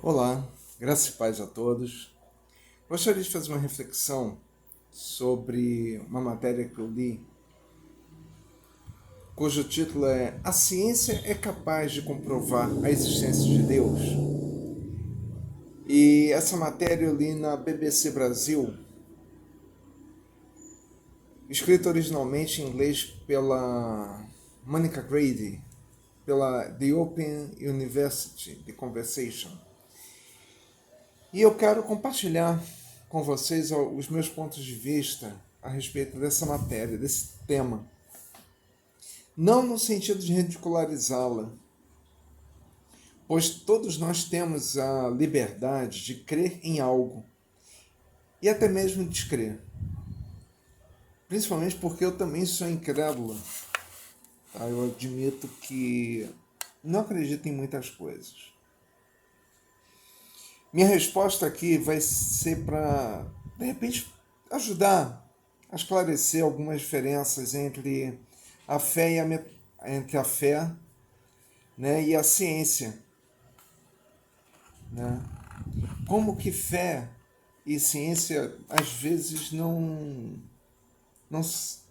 Olá, graças e paz a todos. Gostaria de fazer uma reflexão sobre uma matéria que eu li, cujo título é A ciência é capaz de comprovar a existência de Deus? E essa matéria eu li na BBC Brasil, escrita originalmente em inglês pela Monica Grady, pela The Open University, The Conversation. E eu quero compartilhar com vocês os meus pontos de vista a respeito dessa matéria, desse tema. Não no sentido de ridicularizá-la, pois todos nós temos a liberdade de crer em algo e até mesmo descrer. Principalmente porque eu também sou incrédula. Tá? Eu admito que não acredito em muitas coisas. Minha resposta aqui vai ser para, de repente, ajudar a esclarecer algumas diferenças entre a fé entre a fé, né, e a ciência, né? Como que fé e ciência às vezes não, não se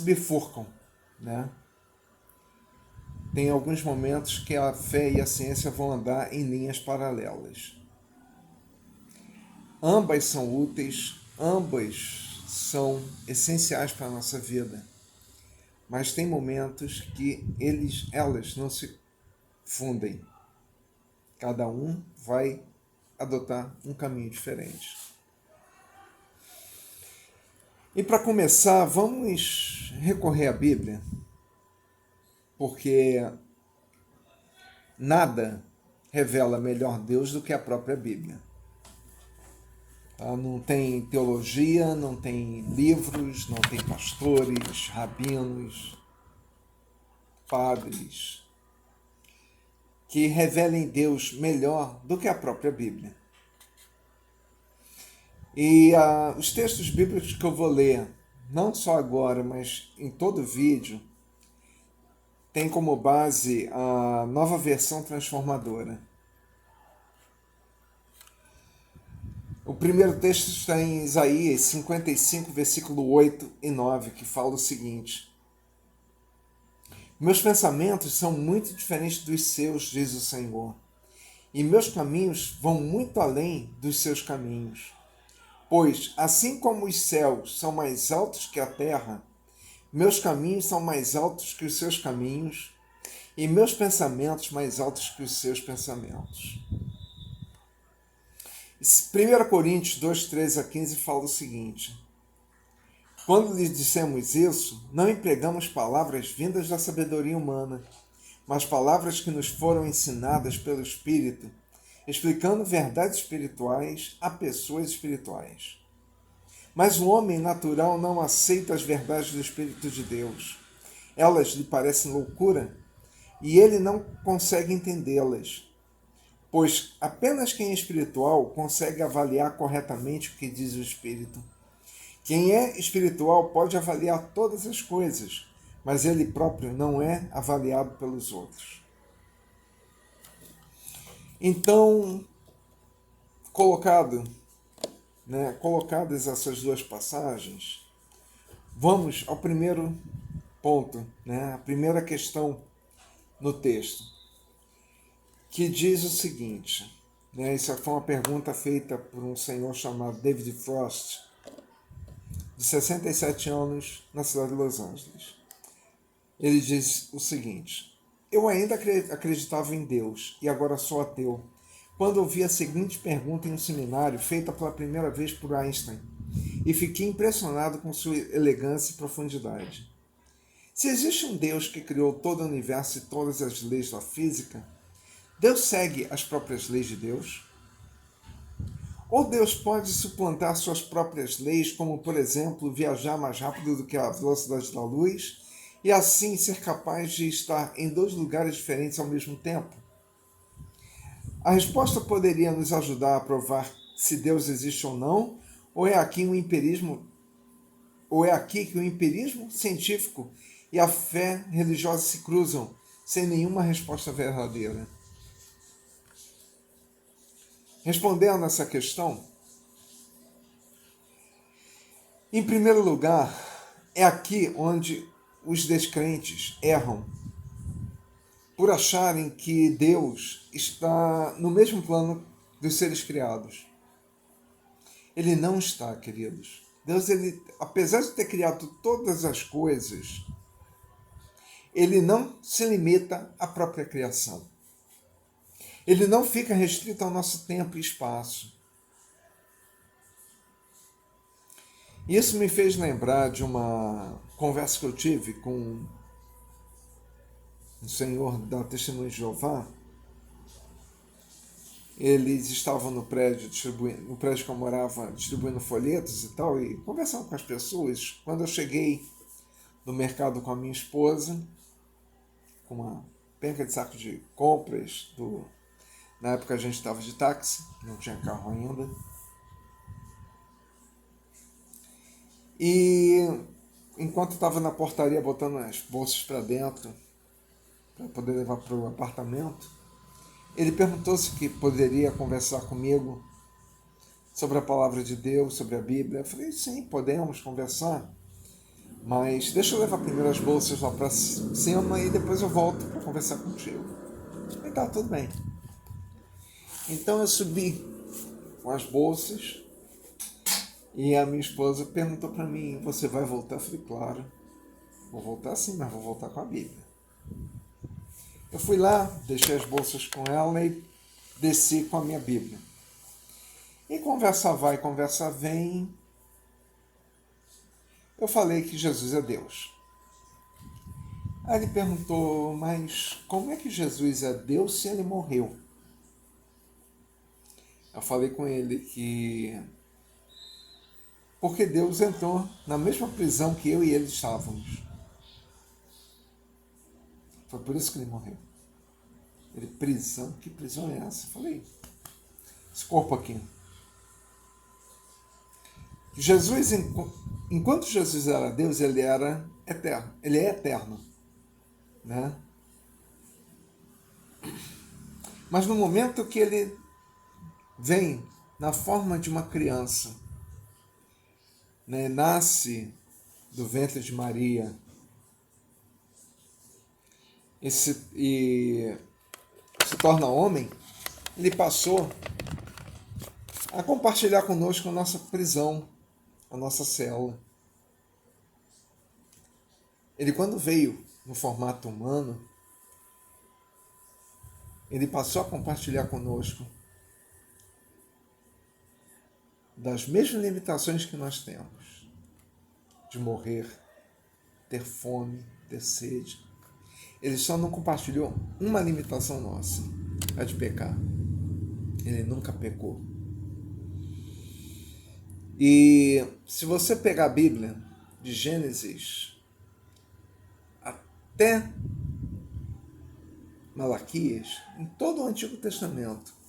bifurcam, né? Tem alguns momentos que a fé e a ciência vão andar em linhas paralelas. Ambas são úteis, ambas são essenciais para a nossa vida, mas tem momentos que elas não se fundem. Cada um vai adotar um caminho diferente. E para começar, vamos recorrer à Bíblia, porque nada revela melhor Deus do que a própria Bíblia. Não tem teologia, não tem livros, não tem pastores, rabinos, padres, que revelem Deus melhor do que a própria Bíblia. E os textos bíblicos que eu vou ler, não só agora, mas em todo o vídeo, tem como base a Nova Versão Transformadora. O primeiro texto está em Isaías 55, versículo 8 e 9, que fala o seguinte: Meus pensamentos são muito diferentes dos seus, diz o Senhor, e meus caminhos vão muito além dos seus caminhos. Pois, assim como os céus são mais altos que a terra, meus caminhos são mais altos que os seus caminhos, e meus pensamentos mais altos que os seus pensamentos. 1 Coríntios 2, 13 a 15 fala o seguinte: Quando lhes dissemos isso, não empregamos palavras vindas da sabedoria humana, mas palavras que nos foram ensinadas pelo Espírito, explicando verdades espirituais a pessoas espirituais. Mas o homem natural não aceita as verdades do Espírito de Deus. Elas lhe parecem loucura e ele não consegue entendê-las, pois apenas quem é espiritual consegue avaliar corretamente o que diz o Espírito. Quem é espiritual pode avaliar todas as coisas, mas ele próprio não é avaliado pelos outros. Então, colocadas essas duas passagens, vamos ao primeiro ponto, a primeira questão no texto, que diz o seguinte, essa foi uma pergunta feita por um senhor chamado David Frost, de 67 anos, na cidade de Los Angeles. Ele diz o seguinte: Eu ainda acreditava em Deus e agora sou ateu, quando ouvi a seguinte pergunta em um seminário feita pela primeira vez por Einstein, e fiquei impressionado com sua elegância e profundidade. Se existe um Deus que criou todo o universo e todas as leis da física, Deus segue as próprias leis de Deus? Ou Deus pode suplantar suas próprias leis, como, por exemplo, viajar mais rápido do que a velocidade da luz, e assim ser capaz de estar em dois lugares diferentes ao mesmo tempo? A resposta poderia nos ajudar a provar se Deus existe ou não, ou é aqui que o empirismo científico e a fé religiosa se cruzam sem nenhuma resposta verdadeira? Respondendo essa questão, em primeiro lugar, é aqui onde os descrentes erram por acharem que Deus está no mesmo plano dos seres criados. Ele não está, queridos. Deus, ele, apesar de ter criado todas as coisas, ele não se limita à própria criação. Ele não fica restrito ao nosso tempo e espaço. Isso me fez lembrar de uma conversa que eu tive com um senhor da Testemunha de Jeová. Eles estavam no prédio, no prédio que eu morava, distribuindo folhetos e tal, e conversando com as pessoas. Quando eu cheguei no mercado com a minha esposa, com uma penca de saco de compras, na época a gente estava de táxi, não tinha carro ainda. E enquanto estava na portaria botando as bolsas para dentro, para poder levar para o apartamento, ele perguntou se que poderia conversar comigo sobre a palavra de Deus, sobre a Bíblia. Eu falei, sim, podemos conversar, mas deixa eu levar primeiro as bolsas lá para cima e depois eu volto para conversar contigo. E tá, tudo bem. Então eu subi com as bolsas e a minha esposa perguntou para mim, você vai voltar? Eu falei, claro, vou voltar sim, mas vou voltar com a Bíblia. Eu fui lá, deixei as bolsas com ela e desci com a minha Bíblia. E conversa vai, conversa vem, eu falei que Jesus é Deus. Aí ele perguntou, mas como é que Jesus é Deus se ele morreu? Eu falei com ele que porque Deus entrou na mesma prisão que eu e ele estávamos. Foi por isso que ele morreu. Ele, prisão? Que prisão é essa? Eu falei, esse corpo aqui. Jesus, enquanto Jesus era Deus, ele era eterno. Ele é eterno. Né? Mas no momento que ele vem na forma de uma criança, né, nasce do ventre de Maria e se torna homem, ele passou a compartilhar conosco a nossa prisão, a nossa cela. Ele, quando veio no formato humano, ele passou a compartilhar conosco das mesmas limitações que nós temos, de morrer, ter fome, ter sede. Ele só não compartilhou uma limitação nossa, a de pecar. Ele nunca pecou. E se você pegar a Bíblia, de Gênesis até Malaquias, em todo o Antigo Testamento,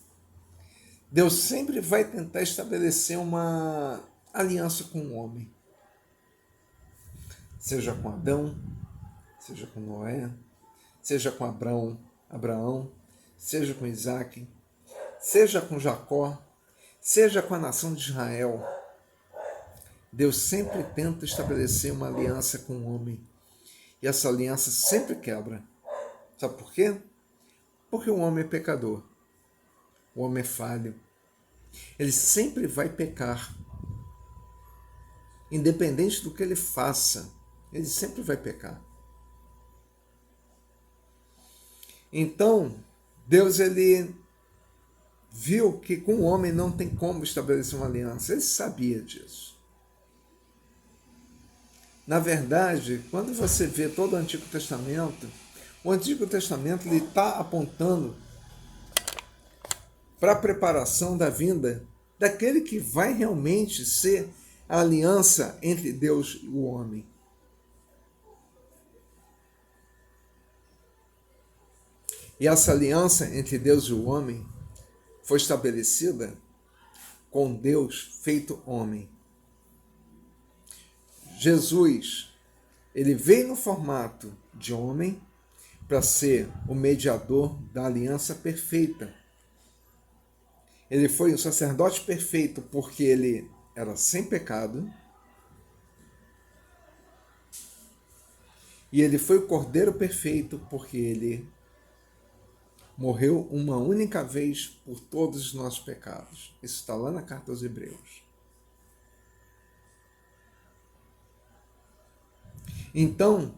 Deus sempre vai tentar estabelecer uma aliança com o homem. Seja com Adão, seja com Noé, seja com Abraão, seja com Isaac, seja com Jacó, seja com a nação de Israel. Deus sempre tenta estabelecer uma aliança com o homem. E essa aliança sempre quebra. Sabe por quê? Porque o homem é pecador. O homem é falho. Ele sempre vai pecar. Independente do que ele faça, ele sempre vai pecar. Então, Deus, ele viu que com o homem não tem como estabelecer uma aliança. Ele sabia disso. Na verdade, quando você vê todo o Antigo Testamento ele está apontando para a preparação da vinda daquele que vai realmente ser a aliança entre Deus e o homem. E essa aliança entre Deus e o homem foi estabelecida com Deus feito homem. Jesus, ele veio no formato de homem para ser o mediador da aliança perfeita Ele foi um sacerdote perfeito porque ele era sem pecado. E ele foi o cordeiro perfeito porque ele morreu uma única vez por todos os nossos pecados. Isso está lá na carta aos Hebreus. Então,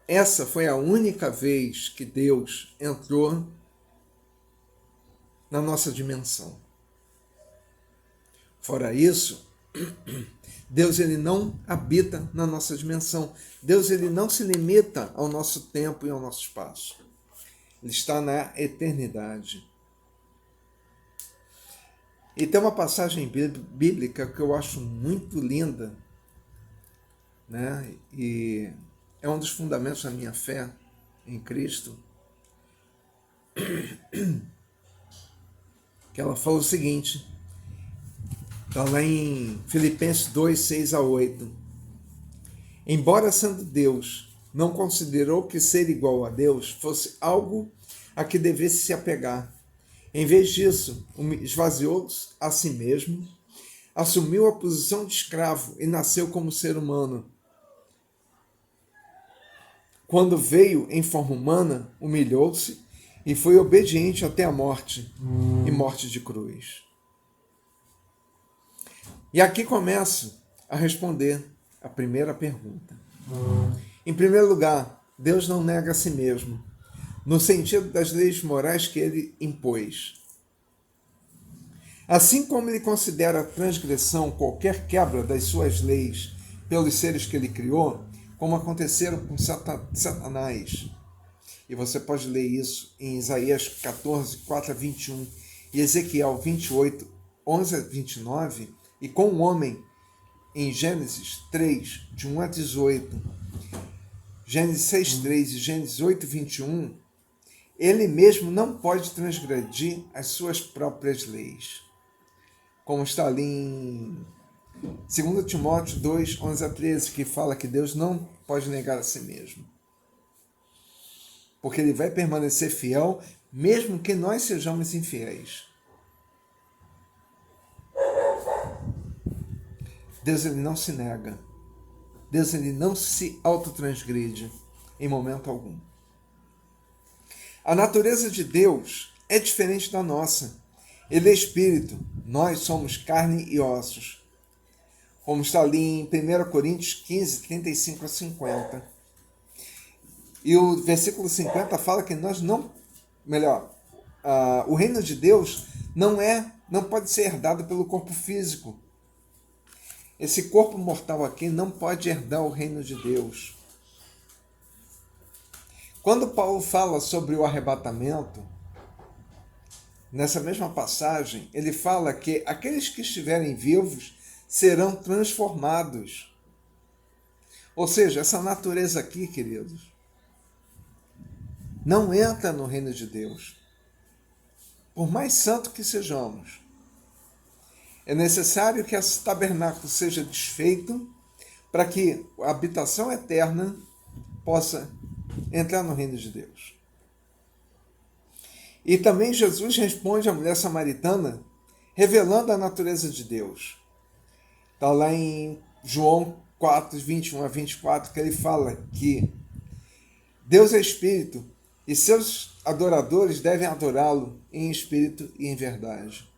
essa foi a única vez que Deus entrou na nossa dimensão. Fora isso, Deus ele não habita na nossa dimensão. Deus ele não se limita ao nosso tempo e ao nosso espaço. Ele está na eternidade. E tem uma passagem bíblica que eu acho muito linda, né? E é um dos fundamentos da minha fé em Cristo, que ela fala o seguinte, está lá em Filipenses 2, 6 a 8. Embora sendo Deus, não considerou que ser igual a Deus fosse algo a que devesse se apegar. Em vez disso, esvaziou-se a si mesmo, assumiu a posição de escravo e nasceu como ser humano. Quando veio em forma humana, humilhou-se e foi obediente até a morte, e morte de cruz. E aqui começo a responder a primeira pergunta. Em primeiro lugar, Deus não nega a si mesmo, no sentido das leis morais que ele impôs. Assim como ele considera a transgressão qualquer quebra das suas leis pelos seres que ele criou, como aconteceram com Satanás. E você pode ler isso em Isaías 14, 4 a 21, e Ezequiel 28, 11 a 29, e com o homem em Gênesis 3, de 1 a 18, Gênesis 6, 3 e Gênesis 8, 21, ele mesmo não pode transgredir as suas próprias leis. Como está ali em 2 Timóteo 2, 11 a 13, que fala que Deus não pode negar a si mesmo. Porque ele vai permanecer fiel, mesmo que nós sejamos infiéis. Deus ele não se nega. Deus ele não se autotransgride em momento algum. A natureza de Deus é diferente da nossa. Ele é espírito, nós somos carne e ossos. Como está ali em 1 Coríntios 15, 35 a 50. E o versículo 50 fala que nós não... o reino de Deus não pode ser herdado pelo corpo físico. Esse corpo mortal aqui não pode herdar o reino de Deus. Quando Paulo fala sobre o arrebatamento, nessa mesma passagem, ele fala que aqueles que estiverem vivos serão transformados. Ou seja, essa natureza aqui, queridos, não entra no reino de Deus. Por mais santo que sejamos, é necessário que esse tabernáculo seja desfeito para que a habitação eterna possa entrar no reino de Deus. E também Jesus responde à mulher samaritana, revelando a natureza de Deus. Está lá em João 4, 21 a 24, que ele fala que Deus é espírito e seus adoradores devem adorá-lo em espírito e em verdade.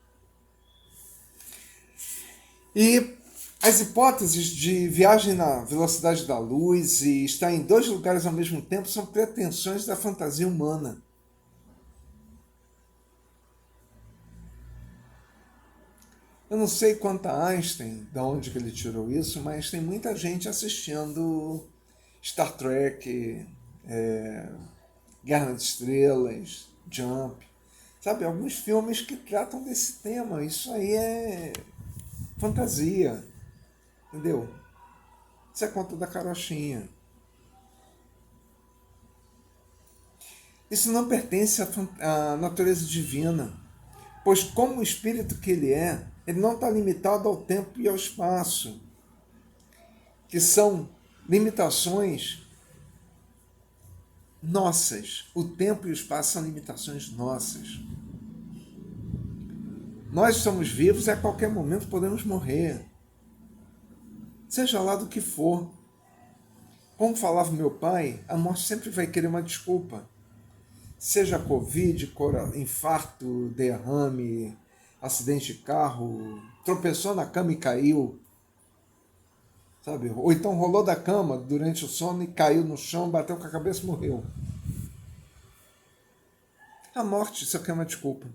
E as hipóteses de viagem na velocidade da luz e estar em dois lugares ao mesmo tempo são pretensões da fantasia humana. Eu não sei quanto a Einstein, de onde que ele tirou isso, mas tem muita gente assistindo Star Trek, Guerra nas Estrelas, Jump, sabe? Alguns filmes que tratam desse tema. Isso aí é fantasia, entendeu? Isso é conta da carochinha. Isso não pertence à natureza divina, pois como o espírito que ele não está limitado ao tempo e ao espaço, que são limitações nossas. O tempo e o espaço são limitações nossas. Nós estamos vivos e a qualquer momento podemos morrer. Seja lá do que for. Como falava meu pai, a morte sempre vai querer uma desculpa. Seja Covid, infarto, derrame, acidente de carro, tropeçou na cama e caiu, sabe? Ou então rolou da cama durante o sono e caiu no chão, bateu com a cabeça e morreu. A morte só quer uma desculpa.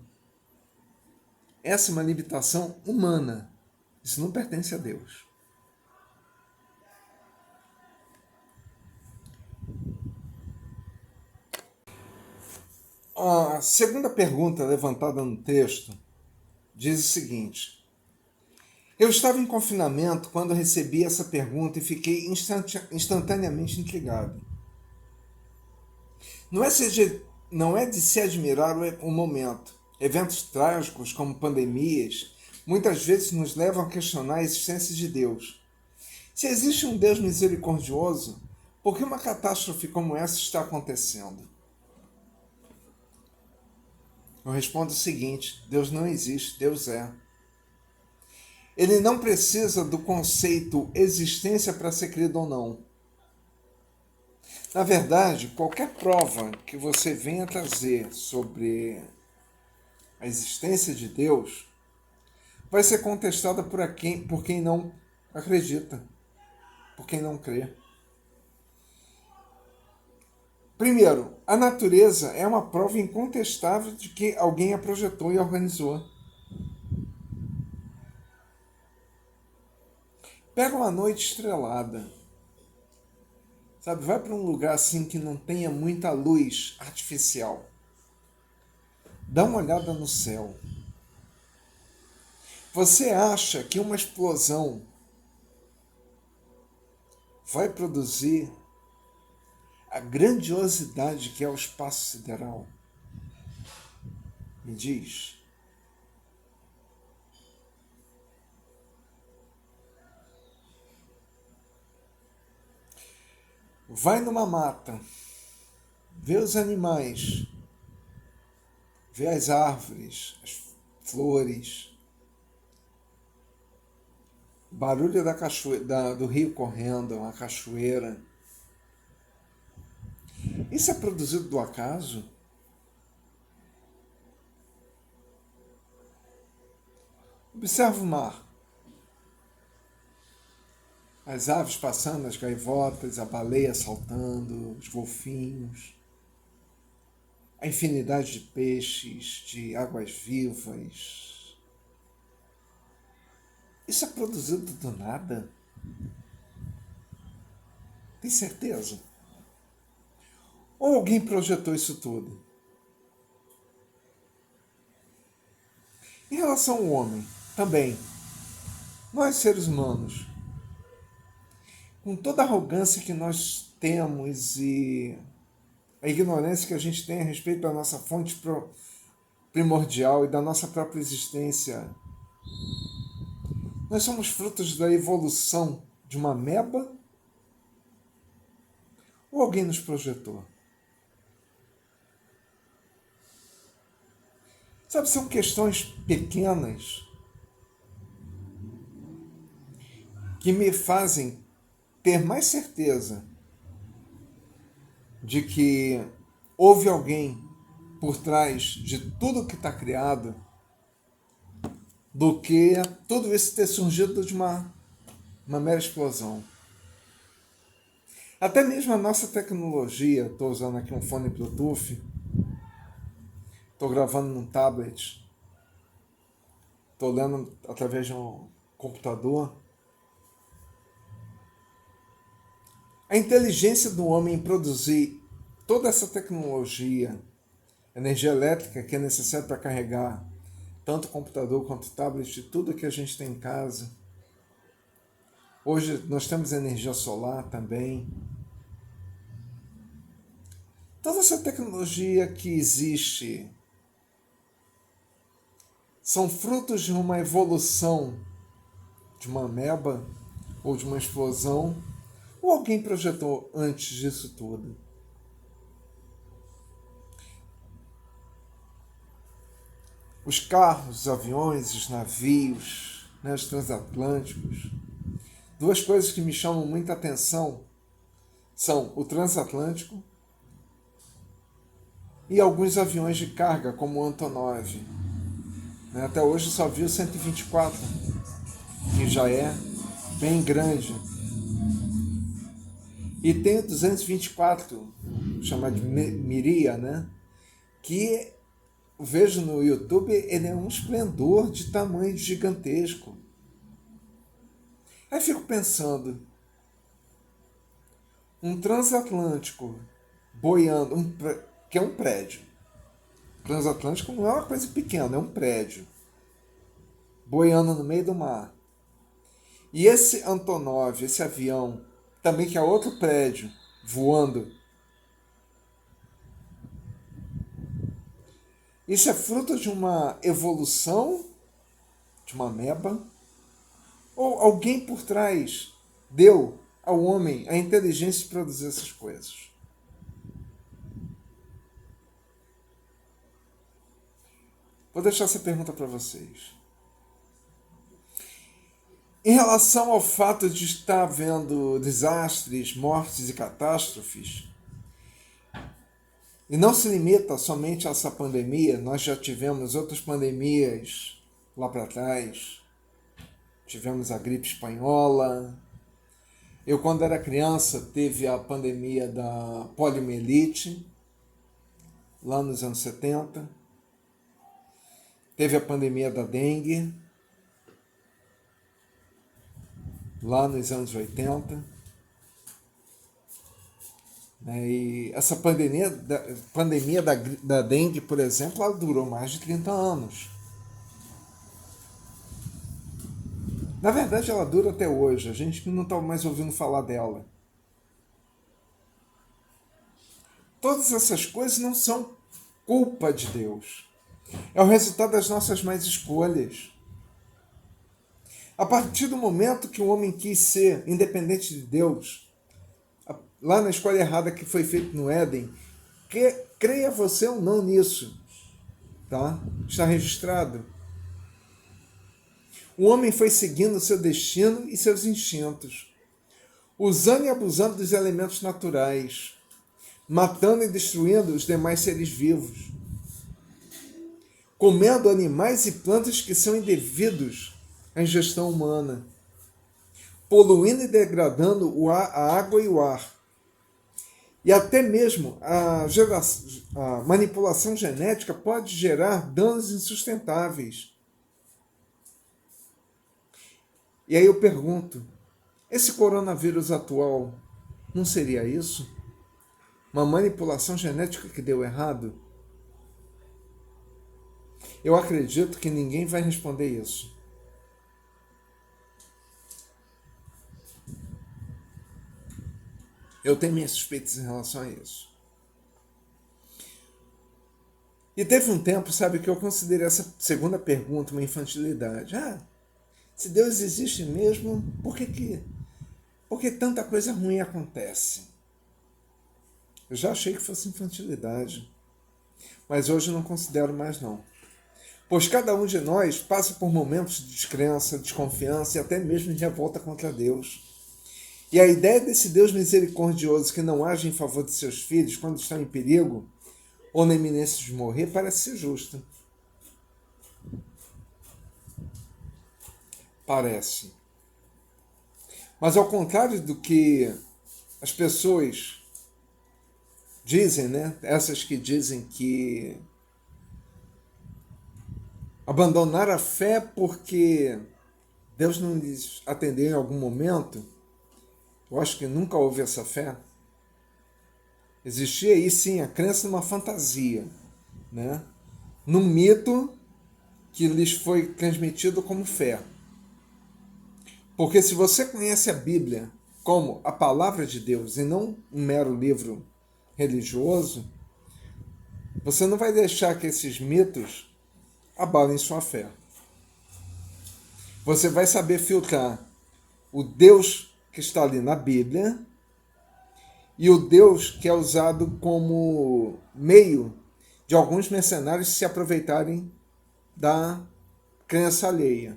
Essa é uma limitação humana. Isso não pertence a Deus. A segunda pergunta levantada no texto diz o seguinte: eu estava em confinamento quando recebi essa pergunta e fiquei instantaneamente intrigado. Não é de se admirar o momento. Eventos trágicos, como pandemias, muitas vezes nos levam a questionar a existência de Deus. Se existe um Deus misericordioso, por que uma catástrofe como essa está acontecendo? Eu respondo o seguinte: Deus não existe, Deus é. Ele não precisa do conceito existência para ser crido ou não. Na verdade, qualquer prova que você venha trazer sobre a existência de Deus vai ser contestada por quem não acredita, por quem não crê. Primeiro, a natureza é uma prova incontestável de que alguém a projetou e organizou. Pega uma noite estrelada, sabe? Vai para um lugar assim que não tenha muita luz artificial. Dá uma olhada no céu. Você acha que uma explosão vai produzir a grandiosidade que é o espaço sideral? Me diz. Vai numa mata, vê os animais, vê as árvores, as flores, o barulho do rio correndo, uma cachoeira. Isso é produzido do acaso? Observa o mar. As aves passando, as gaivotas, a baleia saltando, os golfinhos, a infinidade de peixes, de águas vivas. Isso é produzido do nada? Tem certeza? Ou alguém projetou isso tudo? Em relação ao homem, também, nós seres humanos, com toda a arrogância que nós temos e a ignorância que a gente tem a respeito da nossa fonte primordial e da nossa própria existência, nós somos frutos da evolução de uma ameba ou alguém nos projetou? Sabe, são questões pequenas que me fazem ter mais certeza de que houve alguém por trás de tudo que está criado do que tudo isso ter surgido de uma mera explosão. Até mesmo a nossa tecnologia, estou usando aqui um fone Bluetooth, estou gravando num tablet, estou lendo através de um computador. A inteligência do homem em produzir toda essa tecnologia, energia elétrica que é necessária para carregar tanto o computador quanto o tablet, tudo que a gente tem em casa. Hoje nós temos energia solar também. Toda essa tecnologia que existe são frutos de uma evolução de uma ameba ou de uma explosão, ou alguém projetou antes disso tudo? os carros, os aviões, os navios, né, os transatlânticos. Duas coisas que me chamam muita atenção são o transatlântico e alguns aviões de carga, como o Antonov. Né? Até hoje só vi o 124, que já é bem grande. E tem o 224, chamado de Miria, né? Que eu vejo no YouTube, ele é um esplendor de tamanho gigantesco. Aí fico pensando, um transatlântico boiando, que é um prédio. Transatlântico não é uma coisa pequena, é um prédio. Boiando no meio do mar. E esse Antonov, esse avião, também que é outro prédio, voando. Isso é fruto de uma evolução, de uma ameba? Ou alguém por trás deu ao homem a inteligência de produzir essas coisas? Vou deixar essa pergunta para vocês. Em relação ao fato de estar havendo desastres, mortes e catástrofes, e não se limita somente a essa pandemia, nós já tivemos outras pandemias lá para trás. Tivemos a gripe espanhola. Eu, quando era criança, teve a pandemia da poliomielite, lá nos anos 70. Teve a pandemia da dengue, lá nos anos 80. E essa pandemia da dengue, por exemplo, ela durou mais de 30 anos. Na verdade, ela dura até hoje. A gente não está mais ouvindo falar dela. Todas essas coisas não são culpa de Deus. É o resultado das nossas más escolhas. A partir do momento que o homem quis ser independente de Deus, lá na escolha errada que foi feita no Éden, creia você ou não nisso, tá? Está registrado. O homem foi seguindo seu destino e seus instintos, usando e abusando dos elementos naturais, matando e destruindo os demais seres vivos, comendo animais e plantas que são indevidos à ingestão humana, poluindo e degradando a água e o ar. E até mesmo a manipulação genética pode gerar danos insustentáveis. E aí eu pergunto, esse coronavírus atual não seria isso? Uma manipulação genética que deu errado? Eu acredito que ninguém vai responder isso. Eu tenho minhas suspeitas em relação a isso. E teve um tempo, sabe, que eu considerei essa segunda pergunta uma infantilidade. Se Deus existe mesmo, por que tanta coisa ruim acontece? Eu já achei que fosse infantilidade, mas hoje não considero mais não. Pois cada um de nós passa por momentos de descrença, desconfiança e até mesmo de revolta contra Deus. E a ideia desse Deus misericordioso que não age em favor de seus filhos quando estão em perigo ou na iminência de morrer parece ser justa. Parece. Mas ao contrário do que as pessoas dizem, né? Essas que dizem que abandonaram a fé porque Deus não lhes atendeu em algum momento, eu acho que nunca houve essa fé. Existia aí sim a crença numa fantasia, né? Num mito que lhes foi transmitido como fé. Porque se você conhece a Bíblia como a palavra de Deus e não um mero livro religioso, você não vai deixar que esses mitos abalem sua fé. Você vai saber filtrar o Deus que está ali na Bíblia e o Deus que é usado como meio de alguns mercenários se aproveitarem da crença alheia.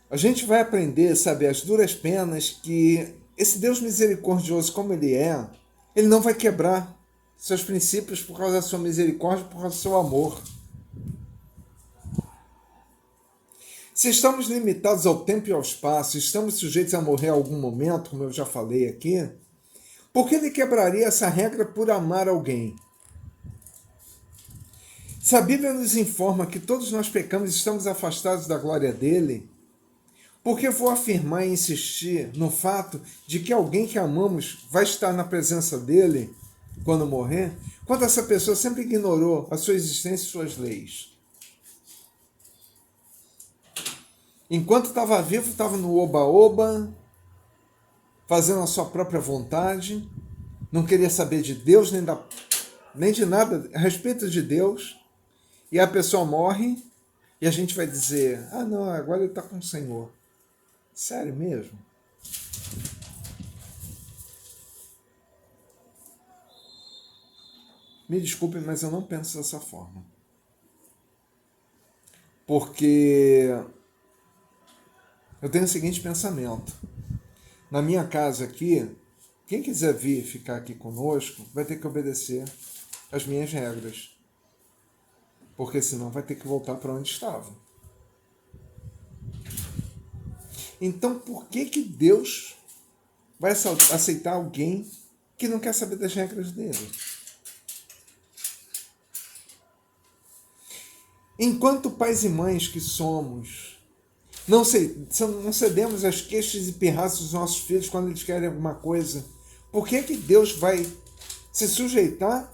A gente vai aprender, sabe, as duras penas, que esse Deus misericordioso como ele não vai quebrar seus princípios por causa da sua misericórdia, por causa do seu amor. Se estamos limitados ao tempo e ao espaço, estamos sujeitos a morrer a algum momento, como eu já falei aqui, por que ele quebraria essa regra por amar alguém? Se a Bíblia nos informa que todos nós pecamos e estamos afastados da glória dele, por que vou afirmar e insistir no fato de que alguém que amamos vai estar na presença dele quando morrer, quando essa pessoa sempre ignorou a sua existência e suas leis? Enquanto estava vivo, estava no oba-oba, fazendo a sua própria vontade, não queria saber de Deus nem de nada a respeito de Deus, e a pessoa morre e a gente vai dizer, ah não, agora ele está com o Senhor. Sério mesmo? Me desculpem, mas eu não penso dessa forma. Porque eu tenho o seguinte pensamento. Na minha casa aqui, quem quiser vir ficar aqui conosco vai ter que obedecer às minhas regras. Porque senão vai ter que voltar para onde estava. Então por que Deus vai aceitar alguém que não quer saber das regras dele? Enquanto pais e mães que somos, não cedemos às queixas e pirraças dos nossos filhos quando eles querem alguma coisa, por que Deus vai se sujeitar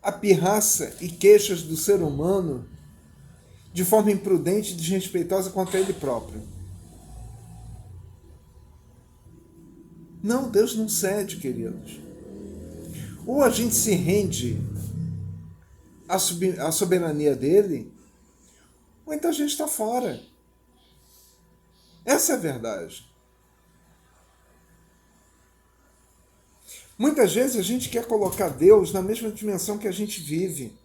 à pirraça e queixas do ser humano de forma imprudente e desrespeitosa contra ele próprio? Não, Deus não cede, queridos. Ou a gente se rende à soberania dele, ou então a gente está fora. Essa é a verdade. Muitas vezes a gente quer colocar Deus na mesma dimensão que a gente vive.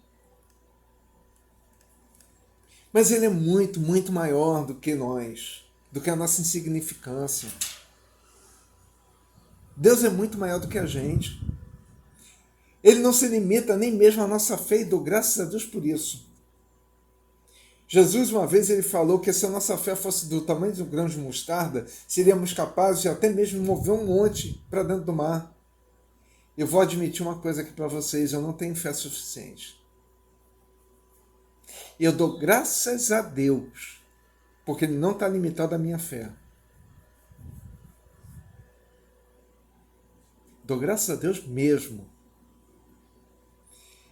Mas ele é muito, muito maior do que nós, do que a nossa insignificância. Deus é muito maior do que a gente. Ele não se limita nem mesmo à nossa fé e dou graças a Deus por isso. Jesus, uma vez, ele falou que se a nossa fé fosse do tamanho de um grão de mostarda, seríamos capazes de até mesmo mover um monte para dentro do mar. Eu vou admitir uma coisa aqui para vocês, eu não tenho fé suficiente. Eu dou graças a Deus, porque ele não está limitado à minha fé. Dou graças a Deus mesmo.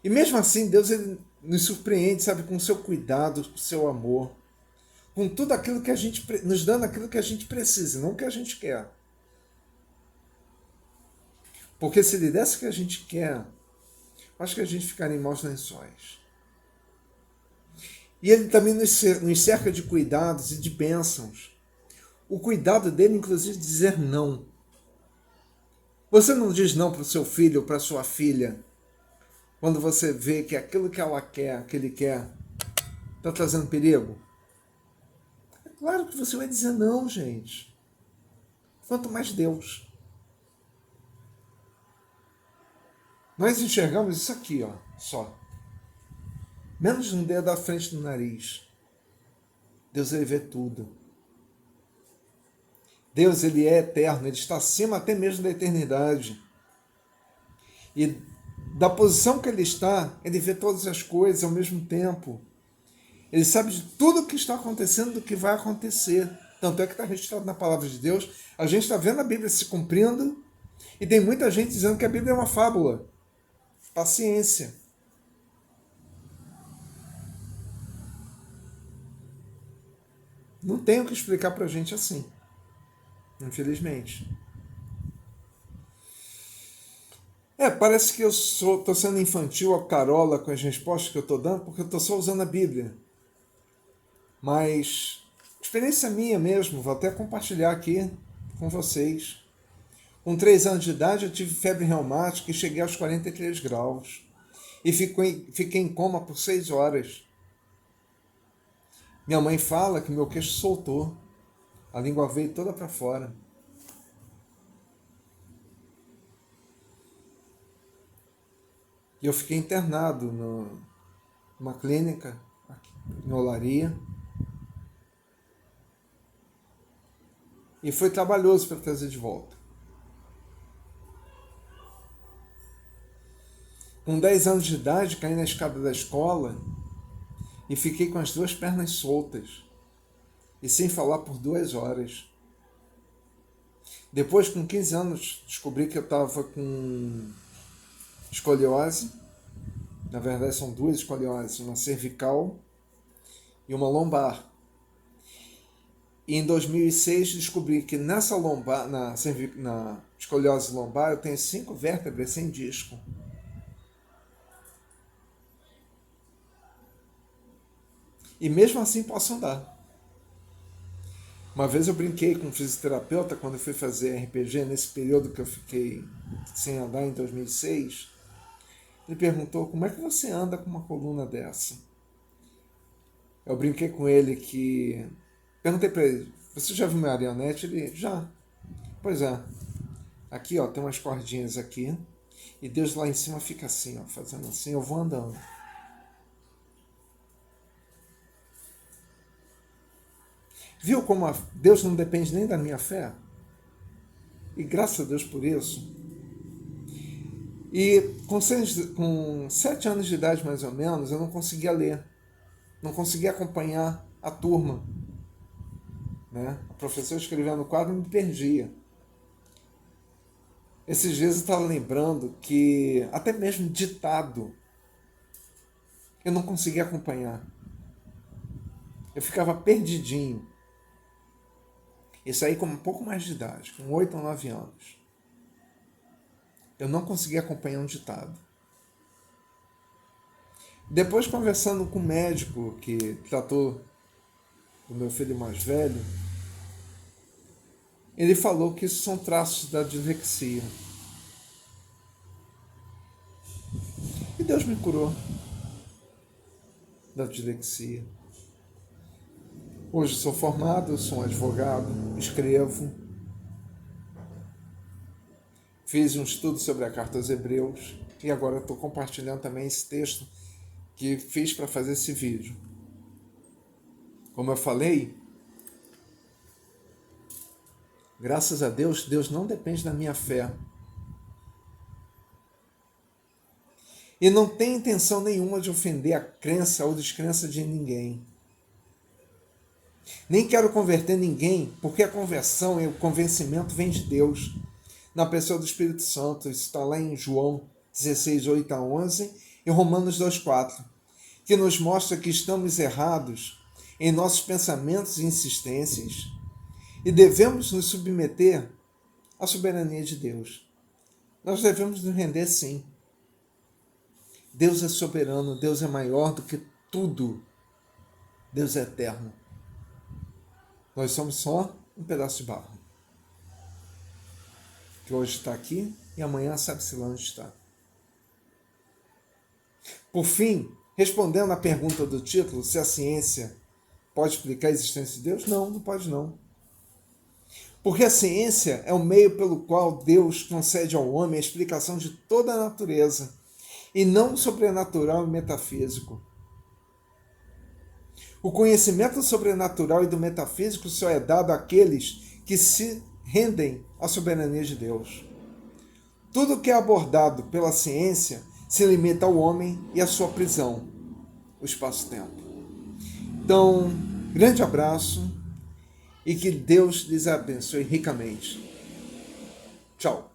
E mesmo assim, Deus ele nos surpreende, sabe, com o seu cuidado, com o seu amor, com tudo aquilo que a gente, nos dando aquilo que a gente precisa, não o que a gente quer. Porque se ele desse o que a gente quer, acho que a gente ficaria em maus lençóis. E ele também nos cerca de cuidados e de bênçãos. O cuidado dele, inclusive, de dizer não. Você não diz não para o seu filho ou para a sua filha quando você vê que aquilo que ela quer, que ele quer, está trazendo perigo? É claro que você vai dizer não, gente. Quanto mais Deus. Nós enxergamos isso aqui, ó, só. Menos de um dedo à frente do nariz. Deus, ele vê tudo. Deus, ele é eterno, ele está acima até mesmo da eternidade. E da posição que ele está, ele vê todas as coisas ao mesmo tempo. Ele sabe de tudo o que está acontecendo, do que vai acontecer. Tanto é que está registrado na palavra de Deus. A gente está vendo a Bíblia se cumprindo e tem muita gente dizendo que a Bíblia é uma fábula. Paciência. Não tem o que explicar para a gente assim. Infelizmente. Parece que eu estou sendo infantil a carola com as respostas que eu estou dando, porque eu estou só usando a Bíblia. Mas, experiência minha mesmo, vou até compartilhar aqui com vocês. Com 3 anos de idade, eu tive febre reumática e cheguei aos 43 graus. E fiquei em coma por 6 horas. Minha mãe fala que meu queixo soltou. A língua veio toda para fora. E eu fiquei internado numa clínica, em Olaria. E foi trabalhoso para trazer de volta. Com 10 anos de idade, caí na escada da escola e fiquei com as 2 pernas soltas e sem falar por 2 horas. Depois, com 15 anos, descobri que eu estava com escoliose. Na verdade, são 2 escolioses, uma cervical e uma lombar. E em 2006 descobri que nessa lombar, na escoliose lombar, eu tenho 5 vértebras sem disco. E mesmo assim posso andar. Uma vez eu brinquei com um fisioterapeuta quando eu fui fazer RPG, nesse período que eu fiquei sem andar em 2006. Ele perguntou, como é que você anda com uma coluna dessa? Eu brinquei com ele que... Perguntei para ele, você já viu marionete? Ele, já. Pois é. Aqui, ó, tem umas cordinhas aqui. E Deus lá em cima fica assim, ó, fazendo assim, eu vou andando. Viu como Deus não depende nem da minha fé? E graças a Deus por isso. E com 7 anos de idade, mais ou menos, eu não conseguia ler. Não conseguia acompanhar a turma. Né? A professora escrevendo no quadro me perdia. Esses dias eu estava lembrando que até mesmo ditado eu não conseguia acompanhar. Eu ficava perdidinho. Isso aí com um pouco mais de idade, com 8 ou 9 anos. Eu não conseguia acompanhar um ditado. Depois, conversando com o médico que tratou do meu filho mais velho, ele falou que isso são traços da dislexia. E Deus me curou da dislexia. Hoje sou formado, sou um advogado, escrevo. Fiz um estudo sobre a carta aos Hebreus e agora estou compartilhando também esse texto que fiz para fazer esse vídeo. Como eu falei, graças a Deus, Deus não depende da minha fé. E não tem intenção nenhuma de ofender a crença ou descrença de ninguém. Nem quero converter ninguém, porque a conversão e o convencimento vem de Deus, na pessoa do Espírito Santo. Isso está lá em João 16, 8 a 11 e Romanos 2, 4, que nos mostra que estamos errados em nossos pensamentos e insistências e devemos nos submeter à soberania de Deus. Nós devemos nos render, sim. Deus é soberano, Deus é maior do que tudo. Deus é eterno. Nós somos só um pedaço de barro, que hoje está aqui e amanhã sabe-se lá onde está. Por fim, respondendo à pergunta do título, se a ciência pode explicar a existência de Deus? Não, não pode não. Porque a ciência é o meio pelo qual Deus concede ao homem a explicação de toda a natureza, e não sobrenatural e metafísico. O conhecimento sobrenatural e do metafísico só é dado àqueles que se rendem à soberania de Deus. Tudo que é abordado pela ciência se limita ao homem e à sua prisão, o espaço-tempo. Então, grande abraço e que Deus lhes abençoe ricamente. Tchau.